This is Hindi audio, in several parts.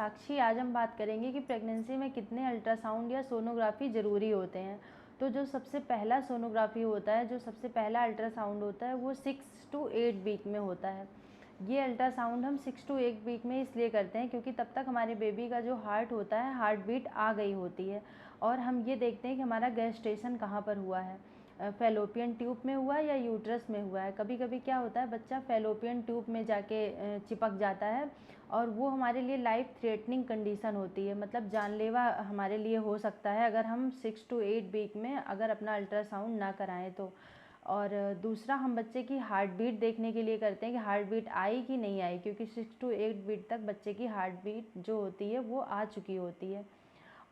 साक्षी, आज हम बात करेंगे कि प्रेगनेंसी में कितने अल्ट्रासाउंड या सोनोग्राफी ज़रूरी होते हैं। तो जो सबसे पहला सोनोग्राफी होता है, जो सबसे पहला अल्ट्रासाउंड होता है, वो 6 to 8 वीक में होता है। ये अल्ट्रासाउंड हम 6 to 8 वीक में इसलिए करते हैं क्योंकि तब तक हमारे बेबी का जो हार्ट होता है, हार्ट बीट आ गई होती है और हम ये देखते हैं कि हमारा गेस्टेशन कहाँ पर हुआ है, फैलोपियन ट्यूब में हुआ है या यूट्रस में हुआ है। कभी कभी क्या होता है, बच्चा फैलोपियन ट्यूब में जाके चिपक जाता है और वो हमारे लिए लाइफ थ्रेटनिंग कंडीशन होती है, मतलब जानलेवा हमारे लिए हो सकता है अगर हम 6 to 8 वीक में अगर अपना अल्ट्रासाउंड ना कराएं तो। और दूसरा, हम बच्चे की हार्ट बीट देखने के लिए करते हैं कि हार्ट बीट आई कि नहीं आई, क्योंकि 6 to 8 वीक तक बच्चे की हार्ट बीट जो होती है वो आ चुकी होती है।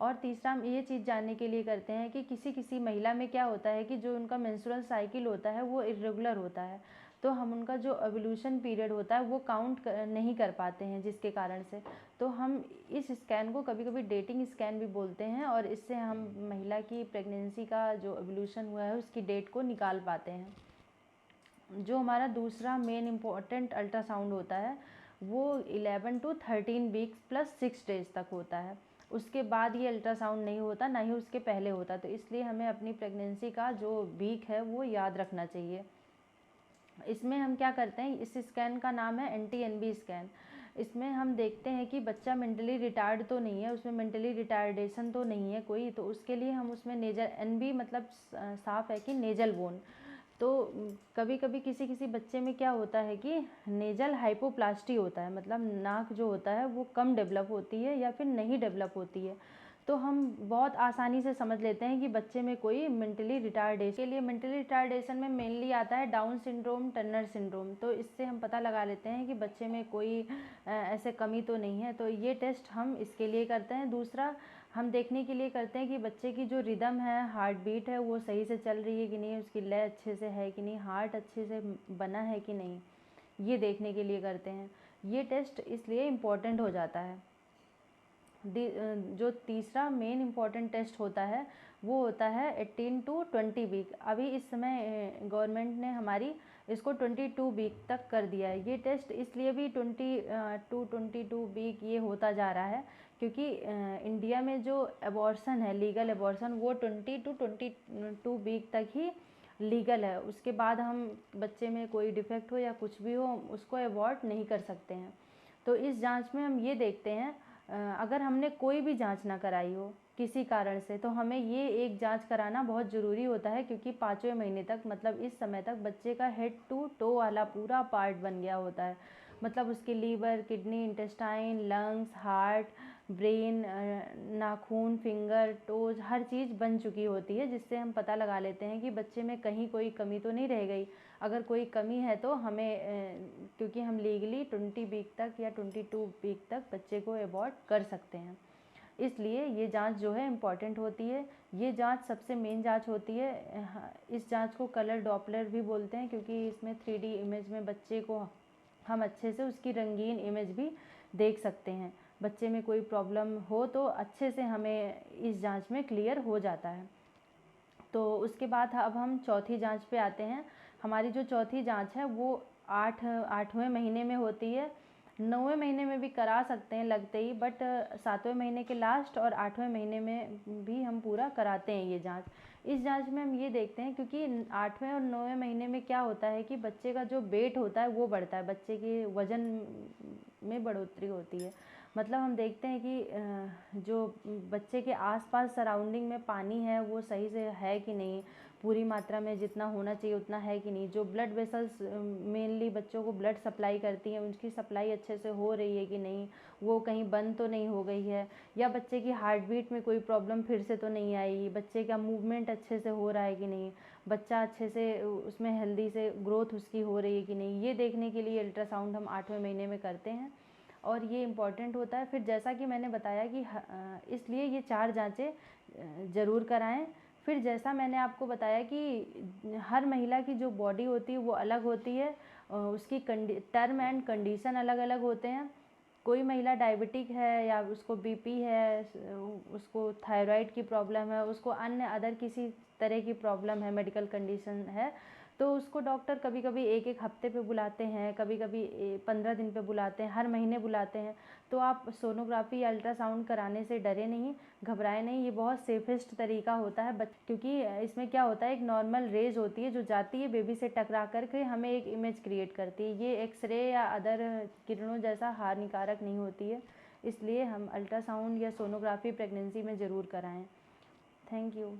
और तीसरा, हम ये चीज़ जानने के लिए करते हैं कि किसी किसी महिला में क्या होता है कि जो उनका मेंस्ट्रुअल साइकिल होता है वो इर्रेगुलर होता है, तो हम उनका जो ओव्यूलेशन पीरियड होता है वो काउंट नहीं कर पाते हैं, जिसके कारण से तो हम इस स्कैन को कभी कभी डेटिंग स्कैन भी बोलते हैं और इससे हम महिला की प्रेगनेंसी का जो ओव्यूलेशन हुआ है उसकी डेट को निकाल पाते हैं। जो हमारा दूसरा मेन इम्पोर्टेंट अल्ट्रासाउंड होता है वो 11 to 13 वीक्स प्लस 6 डेज तक होता है। उसके बाद ये अल्ट्रासाउंड नहीं होता, ना ही उसके पहले होता, तो इसलिए हमें अपनी प्रेगनेंसी का जो वीक है वो याद रखना चाहिए। इसमें हम क्या करते हैं, इस स्कैन का नाम है NT-NB स्कैन। इसमें हम देखते हैं कि बच्चा मेंटली रिटार्ड तो नहीं है, उसमें मेंटली रिटार्डेशन तो नहीं है कोई, तो उसके लिए हम उसमें नेजल NB मतलब साफ है कि नेजल बोन। तो कभी कभी किसी किसी बच्चे में क्या होता है कि नेजल हाइपोप्लास्टी होता है, मतलब नाक जो होता है वो कम डेवलप होती है या फिर नहीं डेवलप होती है, तो हम बहुत आसानी से समझ लेते हैं कि बच्चे में कोई मेंटली रिटार्डेशन। के लिए मेंटली रिटार्डेशन में मेनली आता है डाउन सिंड्रोम, टर्नर सिंड्रोम, तो इससे हम पता लगा लेते हैं कि बच्चे में कोई ऐसे कमी तो नहीं है, तो ये टेस्ट हम इसके लिए करते हैं। दूसरा, हम देखने के लिए करते हैं कि बच्चे की जो रिदम है, हार्ट बीट है, वो सही से चल रही है कि नहीं, उसकी लय अच्छे से है कि नहीं, हार्ट अच्छे से बना है कि नहीं, ये देखने के लिए करते हैं। ये टेस्ट इसलिए इम्पॉर्टेंट हो जाता है। जो तीसरा मेन इम्पॉर्टेंट टेस्ट होता है वो होता है 18 to 20 वीक। अभी इस समय गवर्नमेंट ने हमारी इसको 22 वीक तक कर दिया है। ये टेस्ट इसलिए भी 22 वीक ये होता जा रहा है क्योंकि इंडिया में जो एबॉर्शन है, लीगल एबॉर्शन, वो 20 to 22 वीक तक ही लीगल है। उसके बाद हम बच्चे में कोई डिफेक्ट हो या कुछ भी हो, उसको अबॉर्ट नहीं कर सकते हैं। तो इस जांच में हम ये देखते हैं, अगर हमने कोई भी जांच ना कराई हो किसी कारण से, तो हमें ये एक जांच कराना बहुत ज़रूरी होता है, क्योंकि 5वें महीने तक, मतलब इस समय तक बच्चे का हेड टू टो वाला पूरा पार्ट बन गया होता है, मतलब उसकी liver, kidney, intestine, lungs, heart, brain, नाखून, फिंगर, टोज, हर चीज़ बन चुकी होती है, जिससे हम पता लगा लेते हैं कि बच्चे में कहीं कोई कमी तो नहीं रह गई। अगर कोई कमी है तो हमें, क्योंकि हम लीगली 20 वीक तक या 22 वीक तक बच्चे को अबॉर्ट कर सकते हैं, इसलिए ये जांच जो है इम्पॉर्टेंट होती है। ये जांच सबसे मेन जांच होती है। इस जांच को कलर डॉपलर भी बोलते हैं, क्योंकि इसमें 3D इमेज में बच्चे को हम अच्छे से उसकी रंगीन इमेज भी देख सकते हैं। बच्चे में कोई प्रॉब्लम हो तो अच्छे से हमें इस जांच में क्लियर हो जाता है। तो उसके बाद अब हम चौथी जांच पे आते हैं। हमारी जो चौथी जांच है वो 8वें महीने में होती है। 9वें महीने में भी करा सकते हैं लगते ही, बट 7वें महीने के लास्ट और 8वें महीने में भी हम पूरा कराते हैं ये जांच। इस जांच में हम ये देखते हैं, क्योंकि 8वें और 9वें महीने में क्या होता है कि बच्चे का जो वेट होता है वो बढ़ता है, बच्चे के वज़न में बढ़ोतरी होती है। मतलब हम देखते हैं कि जो बच्चे के आसपास सराउंडिंग में पानी है वो सही से है कि नहीं, पूरी मात्रा में जितना होना चाहिए उतना है कि नहीं, जो ब्लड वेसल्स मेनली बच्चों को ब्लड सप्लाई करती हैं उनकी सप्लाई अच्छे से हो रही है कि नहीं, वो कहीं बंद तो नहीं हो गई है, या बच्चे की हार्ट बीट में कोई प्रॉब्लम फिर से तो नहीं आई, बच्चे का मूवमेंट अच्छे से हो रहा है कि नहीं, बच्चा अच्छे से उसमें हेल्दी से ग्रोथ उसकी हो रही है कि नहीं, ये देखने के लिए अल्ट्रासाउंड हम 8वें महीने में करते हैं और ये इम्पॉर्टेंट होता है। फिर जैसा कि मैंने बताया कि इसलिए ये 4 जांचें ज़रूर कराएं। फिर जैसा मैंने आपको बताया कि हर महिला की जो बॉडी होती है वो अलग होती है, उसकी टर्म एंड कंडीशन अलग अलग होते हैं। कोई महिला डायबिटिक है या उसको बीपी है, उसको थायराइड की प्रॉब्लम है, उसको अन्य अदर किसी तरह की प्रॉब्लम है, मेडिकल कंडीशन है, तो उसको डॉक्टर कभी कभी एक एक हफ्ते पे बुलाते हैं, कभी कभी 15 दिन पे बुलाते हैं, हर महीने बुलाते हैं। तो आप सोनोग्राफी या अल्ट्रासाउंड कराने से डरे नहीं, घबराए नहीं, ये बहुत सेफेस्ट तरीका होता है क्योंकि इसमें क्या होता है, एक नॉर्मल रेज होती है जो जाती है बेबी से टकरा करके हमें एक इमेज क्रिएट करती है। ये एक्सरे या अदर किरणों जैसा हानिकारक नहीं होती है, इसलिए हम अल्ट्रासाउंड या सोनोग्राफी प्रेगनेंसी में ज़रूर कराएं। Thank you.